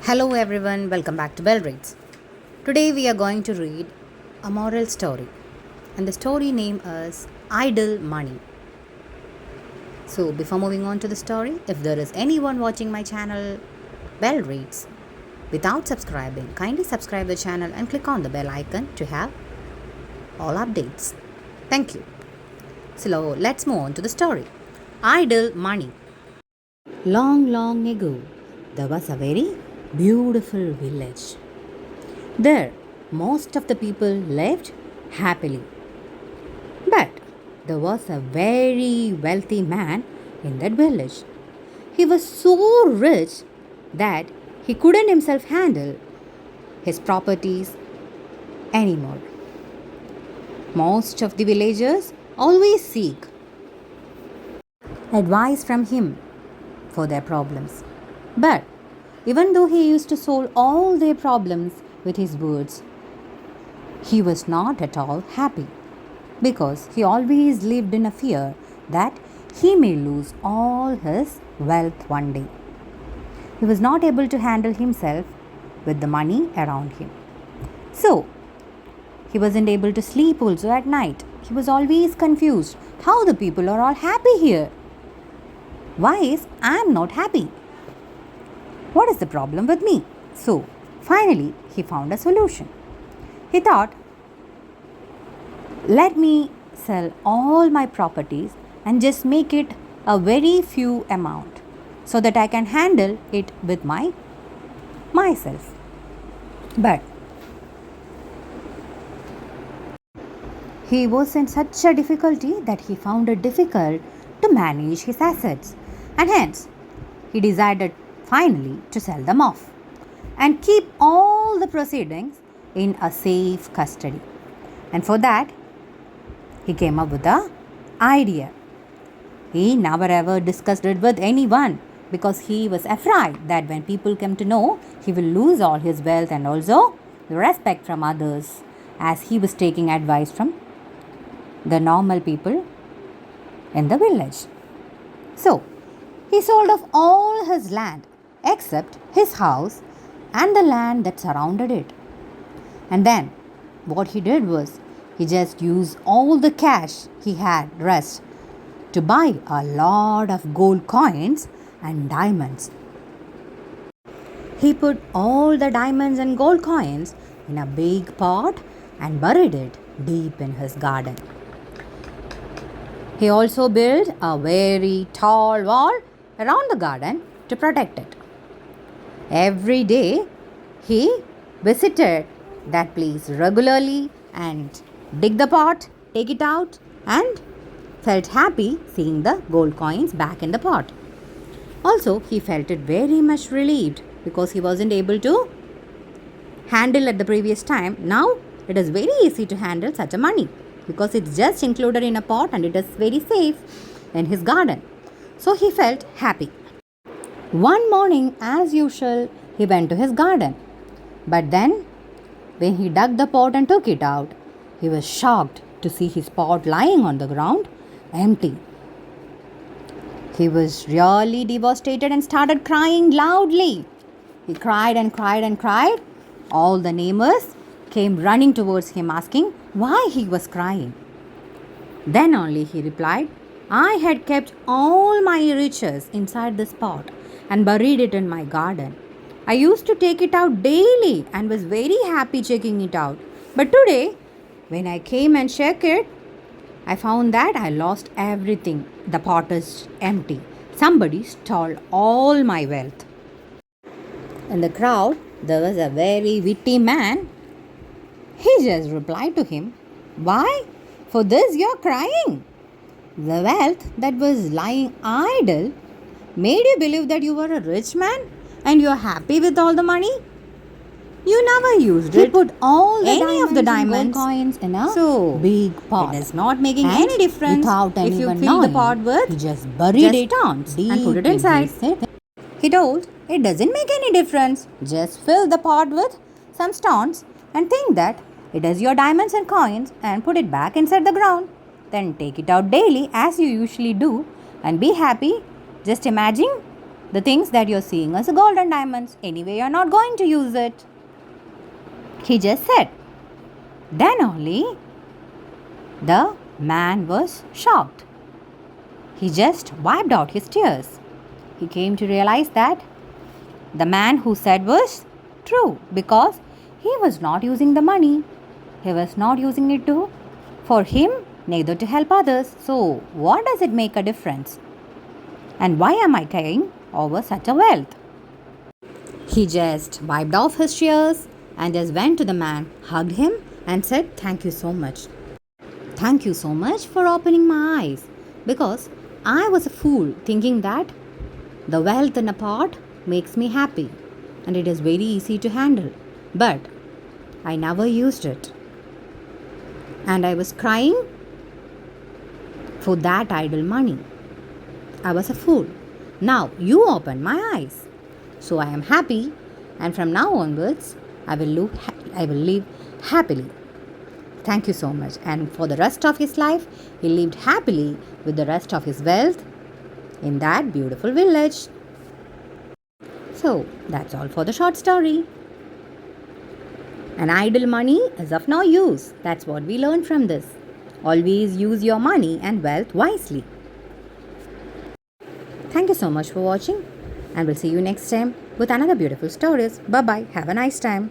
Hello everyone, welcome back to Bell Reads. Today we are going to read a moral story, and the story name is Idle Money. So before moving on to the story, if there is anyone watching my channel Bell Reads without subscribing, kindly subscribe the channel and click on the bell icon to have all updates. Thank you. So let's move on to the story. Idle Money. Long, long ago, there was a very beautiful village. There, most of the people lived happily. But there was a very wealthy man in that village. He was so rich that he couldn't himself handle his properties anymore. Most of the villagers always seek advice from him for their problems. But even though he used to solve all their problems with his words, he was not at all happy because he always lived in a fear that he may lose all his wealth one day. He was not able to handle himself with the money around him. So, he wasn't able to sleep also at night. He was always confused how the people are all happy here. Why is I am not happy? What is the problem with me? So, finally, he found a solution. He thought, let me sell all my properties and just make it a very few amount so that I can handle it with myself. But he was in such a difficulty that he found it difficult to manage his assets, and hence he decided finally to sell them off and keep all the proceedings in a safe custody. And for that, he came up with an idea. He never ever discussed it with anyone because he was afraid that when people came to know, he will lose all his wealth and also the respect from others, as he was taking advice from the normal people in the village. So, he sold off all his land except his house and the land that surrounded it. And then what he did was he just used all the cash he had rest to buy a lot of gold coins and diamonds. He put all the diamonds and gold coins in a big pot and buried it deep in his garden. He also built a very tall wall around the garden to protect it. Every day, he visited that place regularly and dig the pot, take it out, and felt happy seeing the gold coins back in the pot. Also, he felt it very much relieved because he wasn't able to handle at the previous time. Now, it is very easy to handle such a money because it's just included in a pot and it is very safe in his garden. So, he felt happy. One morning, as usual, he went to his garden. But then, when he dug the pot and took it out, he was shocked to see his pot lying on the ground, empty. He was really devastated and started crying loudly. He cried and cried and cried. All the neighbors came running towards him asking why he was crying. Then only he replied, I had kept all my riches inside this pot and buried it in my garden. I used to take it out daily and was very happy checking it out. But today, when I came and checked it, I found that I lost everything. The pot is empty. Somebody stole all my wealth. In the crowd, there was a very witty man. He just replied to him, why? For this you're crying. The wealth that was lying idle made you believe that you were a rich man and you're happy with all the money. You never used it. He put all the diamonds coins in a big pot. It is not making any difference without if you fill the pot with. He just buried it stones and put it inside. He told, it doesn't make any difference. Just fill the pot with some stones and think that it is your diamonds and coins and put it back inside the ground. Then take it out daily as you usually do and be happy. Just imagine the things that you're seeing as gold and diamonds. Anyway, you're not going to use it. He just said. Then only the man was shocked. He just wiped out his tears. He came to realize that the man who said was true because he was not using the money. He was not using it for him, neither to help others. So, what does it make a difference? And why am I carrying over such a wealth? He just wiped off his tears and just went to the man, hugged him, and said, "Thank you so much. Thank you so much for opening my eyes, because I was a fool thinking that the wealth in a pot makes me happy and it is very easy to handle. But I never used it. And I was crying for that idle money. I was a fool. Now you opened my eyes. So I am happy, and from now onwards, I will live happily. Thank you so much." And for the rest of his life, he lived happily with the rest of his wealth in that beautiful village. So that's all for the short story. And idle money is of no use. That's what we learned from this. Always use your money and wealth wisely. Thank you so much for watching, and we'll see you next time with another beautiful stories. Bye bye. Have a nice time.